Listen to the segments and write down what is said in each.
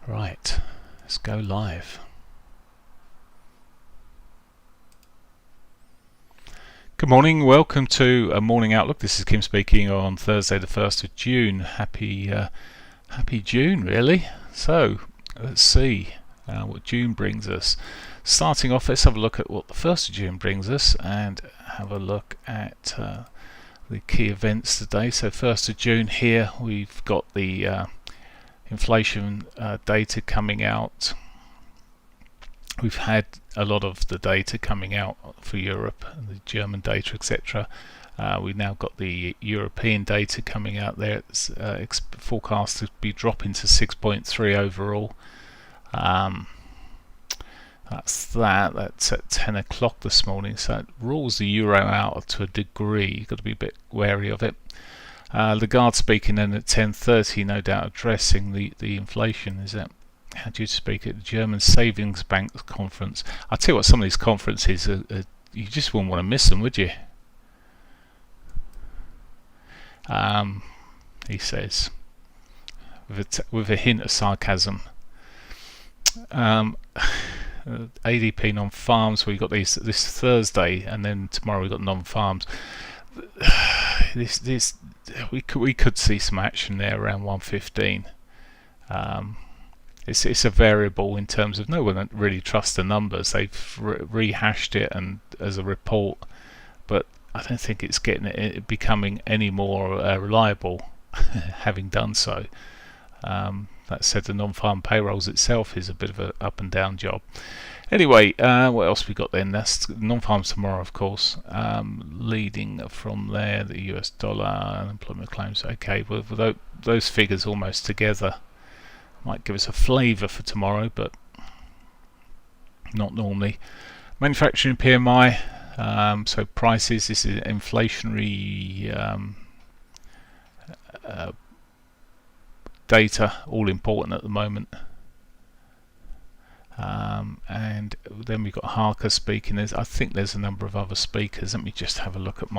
Right, let's go live. Good morning, welcome to a morning outlook. This is Kim speaking on Thursday the 1st of June. Happy June, really. So, let's see what June brings us. Starting off, let's have a look at what the 1st of June brings us and have a look at the key events today. So 1st of June here, we've got the inflation data coming out. We've had a lot of the data coming out for Europe, the German data, etc. We've now got the European data coming out there. It's forecast to be dropping to 6.3 overall. That's at 10 o'clock this morning, so it rules the euro out to a degree. You've got to be a bit wary of it. Lagarde speaking then at 10:30, no doubt addressing the inflation. Is that how do you speak at the German Savings Bank conference? I tell you what, some of these conferences you just wouldn't want to miss them, would you? He says with a hint of sarcasm. ADP non-farms. We got this Thursday, and then tomorrow we got non-farms. We could see some action there around 115. It's a variable in terms of no one really trusts the numbers. They've rehashed it and as a report, but I don't think it's becoming any more reliable. Having done so, that said, the non-farm payrolls itself is a bit of an up and down job. Anyway, what else we got then? That's non-farms tomorrow, of course. Leading from there, the US dollar, unemployment claims. Okay, well, those figures almost together might give us a flavour for tomorrow, but not normally. Manufacturing PMI, so prices, this is inflationary data, all important at the moment. And then we've got Harker speaking. I think there's a number of other speakers. Let me just have a look at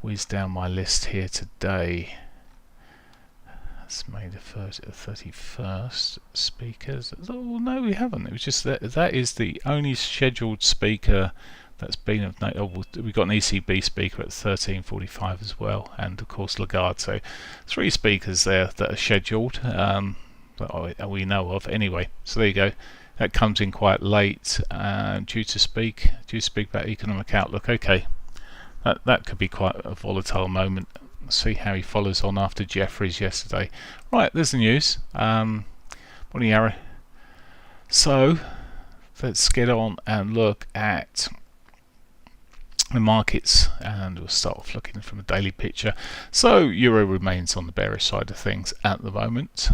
whiz down my list here today. That's May the 31st speakers. Oh no, we haven't. It was just that is the only scheduled speaker that's been of note. Oh, we've got an ECB speaker at 13:45 as well, and of course Lagarde. So 3 speakers there that are scheduled that we know of. Anyway, so there you go. That comes in quite late, due to speak about economic outlook. Okay, that could be quite a volatile moment. See how he follows on after Jeffries yesterday. Right, there's the news. Morning, Yara. So let's get on and look at the markets, and we'll start off looking from a daily picture. So euro remains on the bearish side of things at the moment.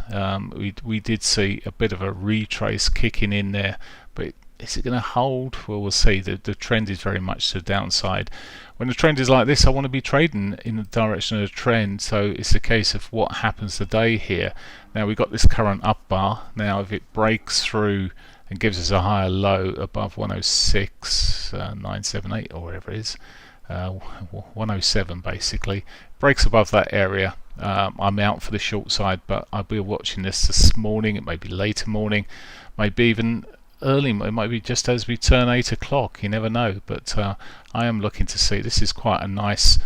We did see a bit of a retrace kicking in there, but is it going to hold? Well, we'll see. The trend is very much to the downside. When the trend is like this, I want to be trading in the direction of the trend, so it's a case of what happens today here. Now we've got this current up bar. Now if it breaks through and gives us a higher low above 106.978 or whatever it is, 107 basically, breaks above that area, I'm out for the short side, but I'll be watching this morning. It may be later morning, maybe even early. It might be just as we turn 8 o'clock, you never know, but I am looking to see. This is quite a nice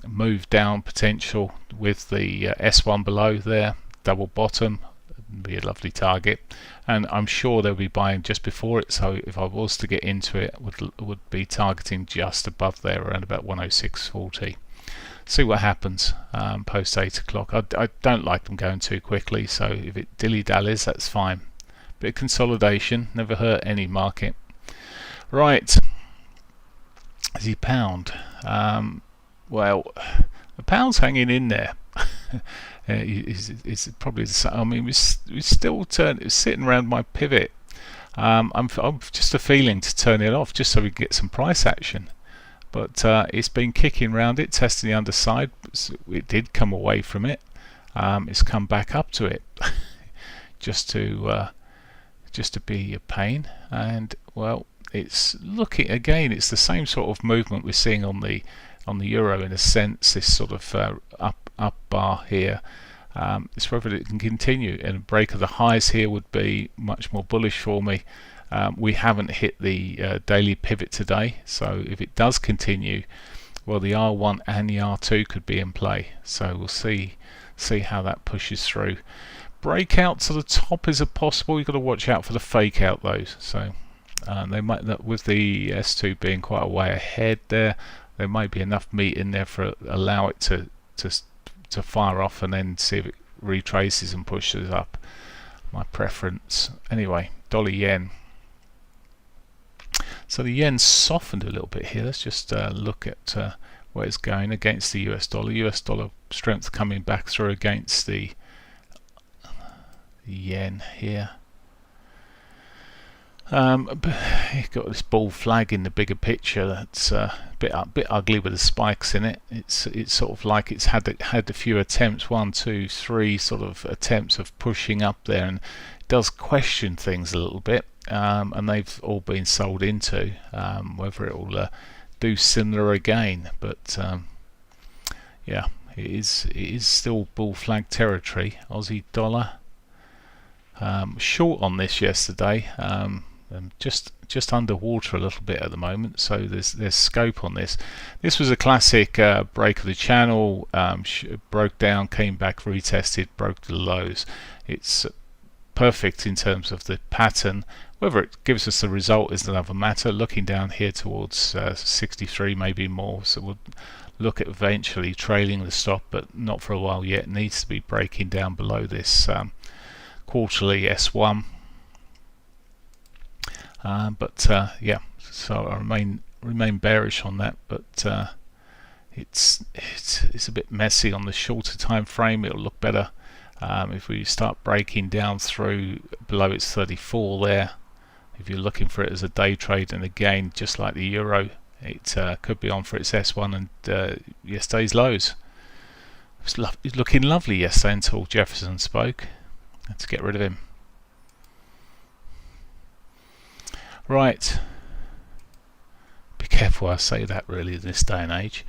move down potential with the S1 below there, double bottom, be a lovely target, and I'm sure they'll be buying just before it, so if I was to get into it, would be targeting just above there around about 106.40. See what happens post 8 o'clock. I don't like them going too quickly, so if it dilly-dallies, that's fine. Bit of consolidation, never hurt any market. Right, the pound. Well, the pound's hanging in there. It's probably the same. I mean, we still sitting around my pivot. I'm just a feeling to turn it off just so we can get some price action. But it's been kicking around it, testing the underside. It did come away from it. It's come back up to it, just to be a pain. And well, it's looking again. It's the same sort of movement we're seeing on the euro in a sense. This sort of up bar here. It's whether it can continue, and a break of the highs here would be much more bullish for me. We haven't hit the daily pivot today, so if it does continue, well, the R1 and the R2 could be in play. So we'll see how that pushes through. Breakout to the top is a possible. You've got to watch out for the fake out though. So they might, with the S2 being quite a way ahead there might be enough meat in there for allow it to fire off and then see if it retraces and pushes up. My preference. Anyway, dollar yen. So the yen softened a little bit here. Let's just look at where it's going against the US dollar. US dollar strength coming back through against the yen here. You've got this bull flag in the bigger picture that's a bit ugly with the spikes in it. It's sort of like it's had a few attempts, 1, 2, 3 sort of attempts of pushing up there, and it does question things a little bit. And they've all been sold into, whether it will do similar again, but yeah, it is still bull flag territory. Aussie dollar short on this yesterday, just underwater a little bit at the moment, so there's scope on this. This was a classic break of the channel, broke down, came back, retested, broke the lows. It's perfect in terms of the pattern. Whether it gives us the result is another matter. Looking down here towards 63, maybe more, so we'll look at eventually trailing the stop, but not for a while yet. It needs to be breaking down below this quarterly S1. Yeah, so I remain bearish on that, but it's a bit messy on the shorter time frame. It'll look better if we start breaking down through below its 34 there. If you're looking for it as a day trade, and again, just like the euro, it could be on for its S1 and yesterday's lows. It was looking lovely yesterday until Jefferson spoke. Let's get rid of him. Right. Be careful I say that really in this day and age.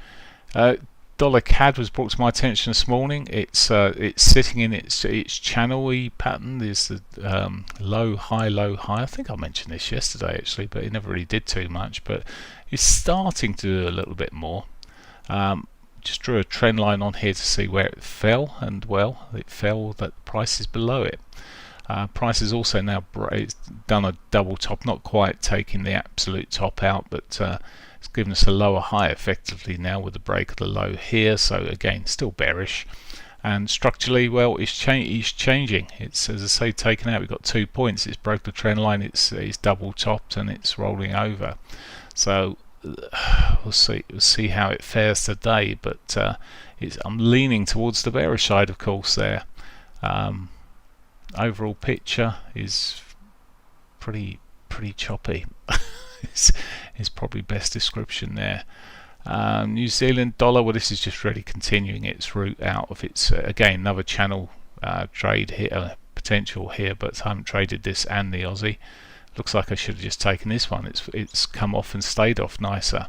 Dollar CAD was brought to my attention this morning. It's sitting in its channel-y pattern. There's the low, high, low, high. I think I mentioned this yesterday actually, but it never really did too much. But it's starting to do a little bit more. Just drew a trend line on here to see where it fell, and well, it fell. That price is below it. Price is also now it's done a double top, not quite taking the absolute top out, but it's given us a lower high effectively now with the break of the low here. So again, still bearish, and structurally, well, it's changing. It's, as I say, taken out. We've got 2 points. It's broke the trend line. It's double topped and it's rolling over. So we'll see how it fares today. But I'm leaning towards the bearish side, of course. There. Overall picture is pretty choppy. is probably best description there. New Zealand dollar, well, this is just really continuing its route out of its again another channel trade here, potential here, but I haven't traded this and the Aussie. Looks like I should have just taken this one. It's come off and stayed off nicer.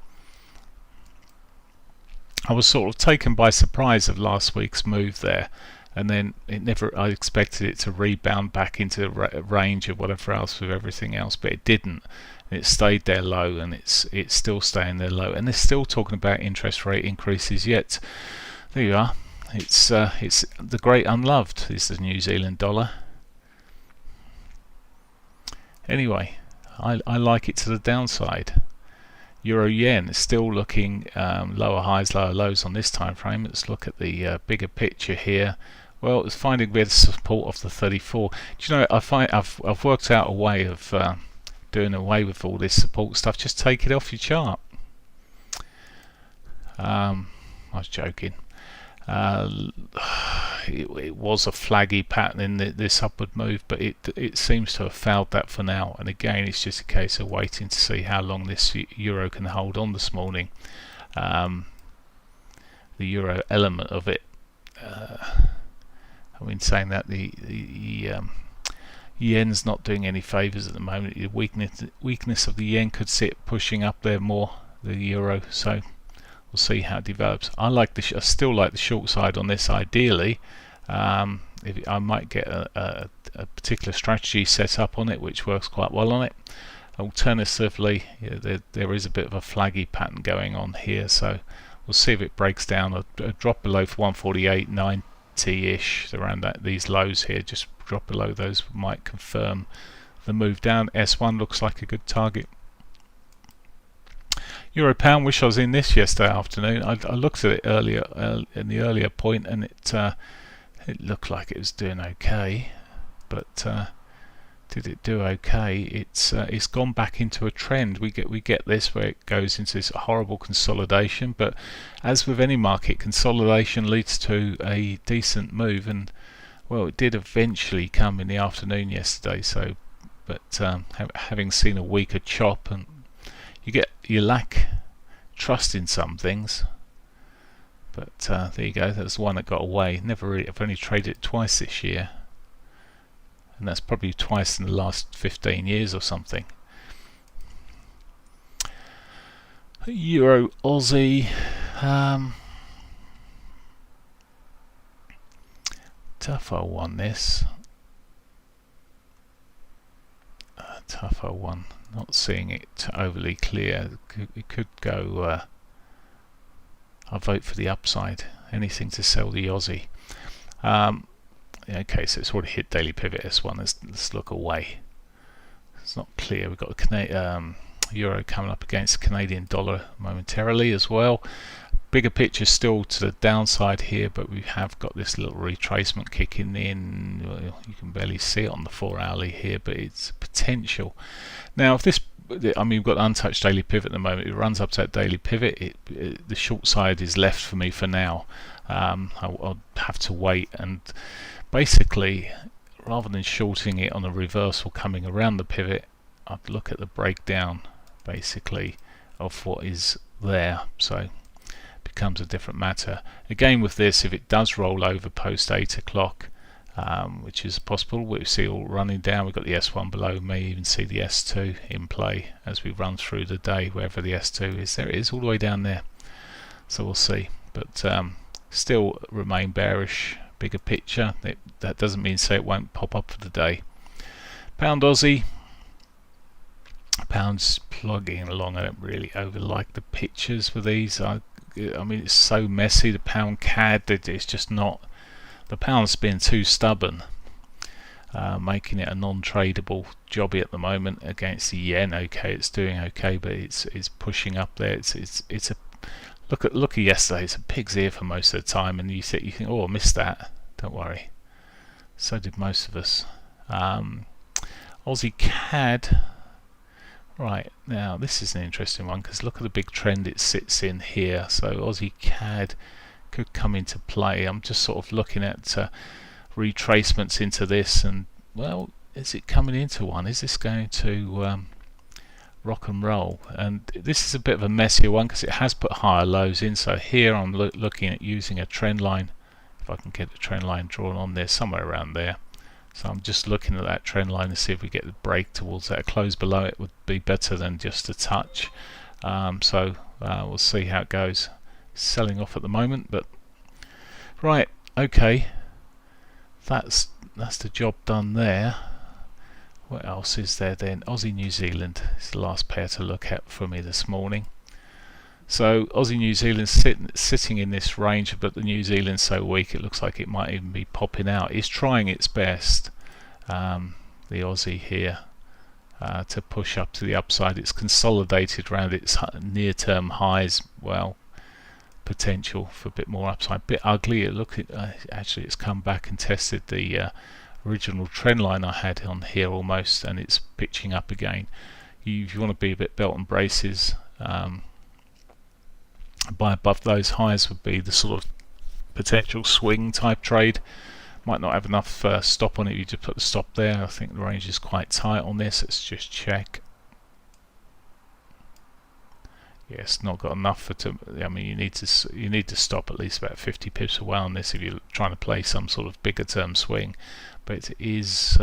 I was sort of taken by surprise of last week's move there, and then I expected it to rebound back into range of whatever else with everything else, but it didn't. It stayed there low, and it's still staying there low, and they're still talking about interest rate increases yet. There you are. It's the great unloved is the New Zealand dollar. Anyway, I like it to the downside. Euro yen is still looking lower highs, lower lows on this time frame. Let's look at the bigger picture here. Well, it's finding a bit of support off the 34. Do you know, I've worked out a way of doing away with all this support stuff. Just take it off your chart. I was joking. It was a flaggy pattern in this upward move, but it seems to have failed that for now. And again, it's just a case of waiting to see how long this euro can hold on this morning. The euro element of it. I mean, saying that the yen's not doing any favours at the moment. The weakness of the yen could see it pushing up there more, the euro. So we'll see how it develops. I still like the short side on this ideally, I might get a particular strategy set up on it which works quite well on it. Alternatively, there is a bit of a flaggy pattern going on here, so we'll see if it breaks down. A drop below for 148.90-ish, around these lows here, just drop below those might confirm the move down. S1 looks like a good target. Euro pound, wish I was in this yesterday afternoon. I looked at it earlier in the earlier point, and it looked like it was doing okay, but did it do okay? It's gone back into a trend. We get this where it goes into this horrible consolidation, but as with any market, consolidation leads to a decent move, and well, it did eventually come in the afternoon yesterday. So, but having seen a weaker chop, and you lack trust in some things. But there you go. That's the one that got away. I've only traded it twice this year, and that's probably twice in the last 15 years or something. Euro Aussie, tough 01 this. Tough 01. Not seeing it overly clear. It could go. I'll vote for the upside. Anything to sell the Aussie. Okay, so it's already hit daily pivot S1. Let's look away. It's not clear. We've got the Euro coming up against the Canadian dollar momentarily as well. Bigger picture still to the downside here, but we have got this little retracement kicking in. Well, you can barely see it on the 4-hourly here, but it's potential. Now, if this, I mean, we've got untouched daily pivot at the moment. It runs up to that daily pivot. The short side is left for me for now. I'll have to wait, and basically, rather than shorting it on a reversal coming around the pivot, I'd look at the breakdown basically of what is there. So it becomes a different matter. Again, with this, if it does roll over post 8 o'clock, which is possible, we'll see all running down. We've got the S1 below, may even see the S2 in play as we run through the day, wherever the S2 is. There it is, all the way down there. So we'll see, but still remain bearish. Bigger picture, that doesn't mean say it won't pop up for the day. Pound Aussie, pound's plugging along. I don't really like the pictures for these. I mean, it's so messy. The pound CAD, it's just not. The pound's been too stubborn, making it a non-tradable jobby at the moment against the yen. Okay, it's doing okay, but it's pushing up there. It's a look at yesterday. It's a pig's ear for most of the time, and you think, oh, I missed that. Don't worry. So did most of us. Aussie CAD. Right, now this is an interesting one, because look at the big trend it sits in here. So Aussie CAD could come into play. I'm just sort of looking at retracements into this, and well, is it coming into one? Is this going to rock and roll? And this is a bit of a messier one because it has put higher lows in. So here I'm looking at using a trend line. If I can get the trend line drawn on there, somewhere around there. So I'm just looking at that trend line to see if we get the break towards that. A close below it would be better than just a touch. So we'll see how it goes. Selling off at the moment, but right, okay, that's the job done there. What else is there then? Aussie New Zealand is the last pair to look at for me this morning. So Aussie New Zealand sitting in this range, but the New Zealand's so weak it looks like it might even be popping out. It's trying its best, the Aussie here, to push up to the upside. It's consolidated around its near-term highs. Well, potential for a bit more upside. Bit ugly. Actually, it's come back and tested the original trend line I had on here almost, and it's pitching up again. If you want to be a bit belt and braces, buy above those highs would be the sort of potential swing type trade. Might not have enough stop on it. You just put the stop there. I think the range is quite tight on this. Let's just check. Yes, not got enough for I mean, you need to stop at least about 50 pips away on this if you're trying to play some sort of bigger term swing. But it is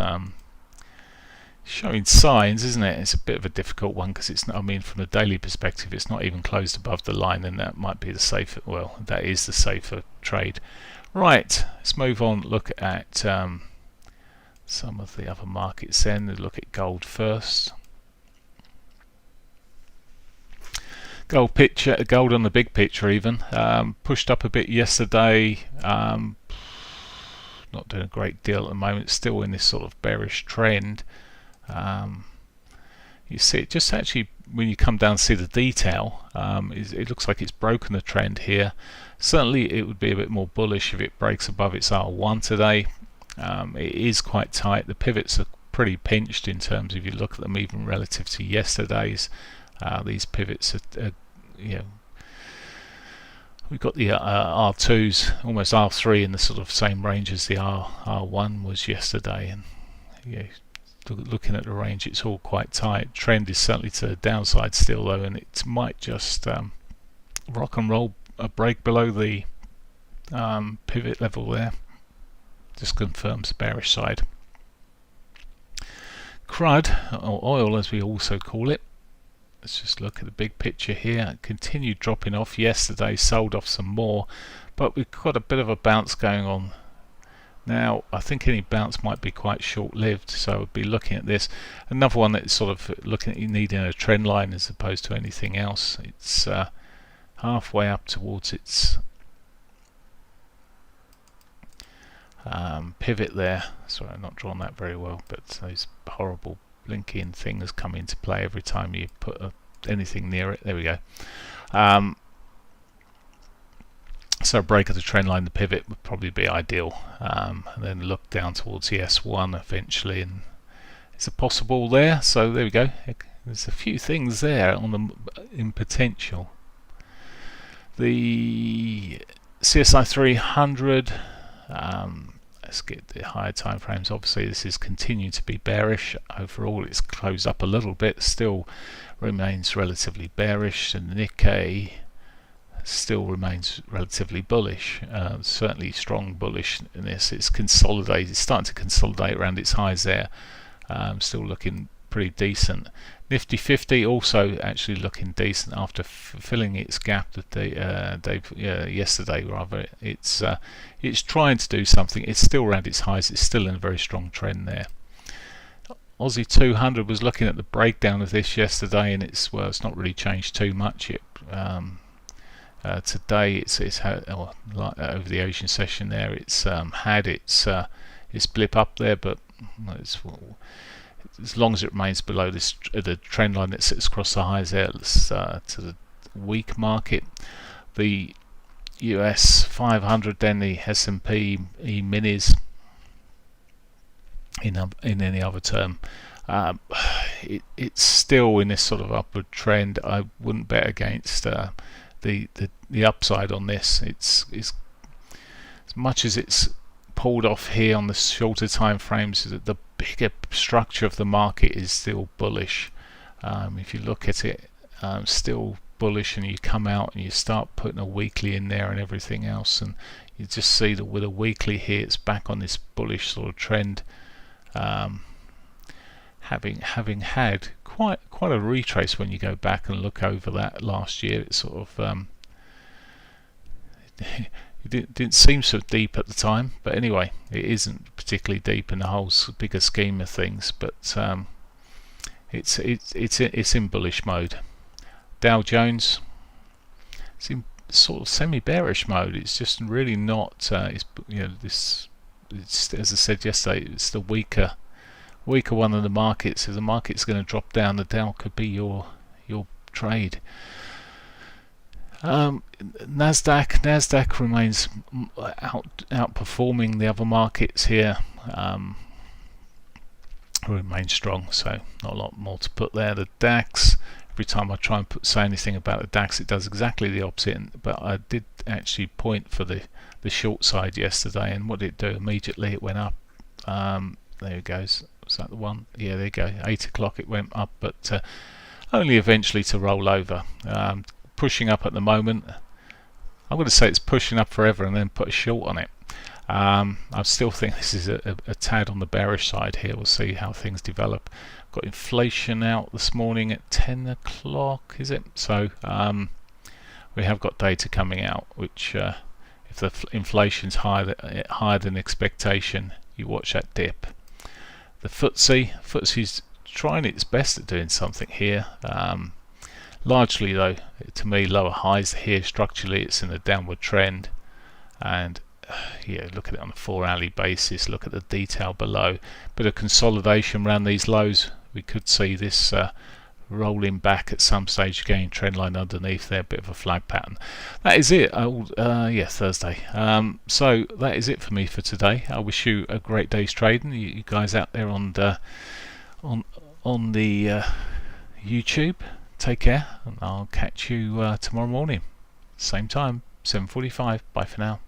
showing signs, isn't it? It's a bit of a difficult one because it's not. I mean, from a daily perspective, it's not even closed above the line, and that might be the safer. Well, that is the safer trade. Right, let's move on. Look at some of the other markets then. Look at gold first. Gold on the big picture even pushed up a bit yesterday. Not doing a great deal at the moment. Still in this sort of bearish trend. You see it just actually when you come down and see the detail. It looks like it's broken the trend here. Certainly, it would be a bit more bullish if it breaks above its R1 today. It is quite tight. The pivots are pretty pinched in terms of if you look at them even relative to yesterday's. These pivots are we've got the R2s, almost R3 in the sort of same range as the R1 was yesterday, and looking at the range, it's all quite tight. Trend is certainly to the downside still though, and it might just rock and roll a break below the pivot level there. Just confirms the bearish side. CRUD, or oil as we also call it. Let's just look at the big picture here. It continued dropping off yesterday, sold off some more, but we've got a bit of a bounce going on now. I think any bounce might be quite short-lived, so I'll be looking at this. Another one that's sort of looking at you needing a trend line as opposed to anything else. It's halfway up towards its pivot there. Sorry, I'm not drawn that very well, but those horrible blinking things come into play every time you put anything near it. There we go. So a break of the trend line, the pivot would probably be ideal, and then look down towards the S1 eventually, and it's a possible there. So there we go. There's a few things there on the in potential. The CSI 300. Let's get the higher time frames. Obviously, this is continuing to be bearish. Overall, it's closed up a little bit. Still remains relatively bearish, and the Nikkei still remains relatively bullish. Certainly strong bullish in this. It's consolidated. It's starting to consolidate around its highs there. Still looking pretty decent. Nifty 50 also actually looking decent after filling its gap yesterday. Rather, it's trying to do something. It's still around its highs. It's still in a very strong trend there. Aussie 200 was looking at the breakdown of this yesterday, and it's not really changed too much yet. Today it's had over the Asian session there. It's had its blip up there, but as long as it remains below this the trend line that sits across the highs there, to the weak market. The US 500, then the S&P E-minis in any other term. It's still in this sort of upward trend. I wouldn't bet against the upside on this. It's as much as it's pulled off here on the shorter time frames, the bigger structure of the market is still bullish. If you look at it, still bullish, and you come out and you start putting a weekly in there and everything else, and you just see that with a weekly here, it's back on this bullish sort of trend, having had quite a retrace when you go back and look over that last year. It's sort of it didn't seem so deep at the time, but anyway, it isn't particularly deep in the whole bigger scheme of things. But it's in bullish mode. Dow Jones, it's in sort of semi-bearish mode. It's just really not. It's as I said yesterday, it's the weaker one of the markets. If the market's going to drop down, the Dow could be your trade. Nasdaq remains outperforming the other markets here. Remains strong, so not a lot more to put there. The DAX, every time I try and say anything about the DAX, it does exactly the opposite. But I did actually point for the short side yesterday, and what did it do? Immediately it went up. There it goes. Was that the one? Yeah, there you go. 8 o'clock it went up, but only eventually to roll over. Pushing up at the moment. I'm going to say it's pushing up forever and then put a short on it. I still think this is a tad on the bearish side here. We'll see how things develop. Got inflation out this morning at 10 o'clock, is it? So we have got data coming out, which if the inflation's higher than expectation, you watch that dip. The FTSE's trying its best at doing something here. Largely though, to me, lower highs here. Structurally it's in a downward trend, and yeah, look at it on a 4-hourly basis, look at the detail below. Bit of consolidation around these lows. We could see this rolling back at some stage, again trend line underneath there, bit of a flag pattern. That is it. Yeah, Thursday. So that is it for me for today. I wish you a great day's trading, you guys out there on the YouTube. Take care, and I'll catch you tomorrow morning, same time, 7:45. Bye for now.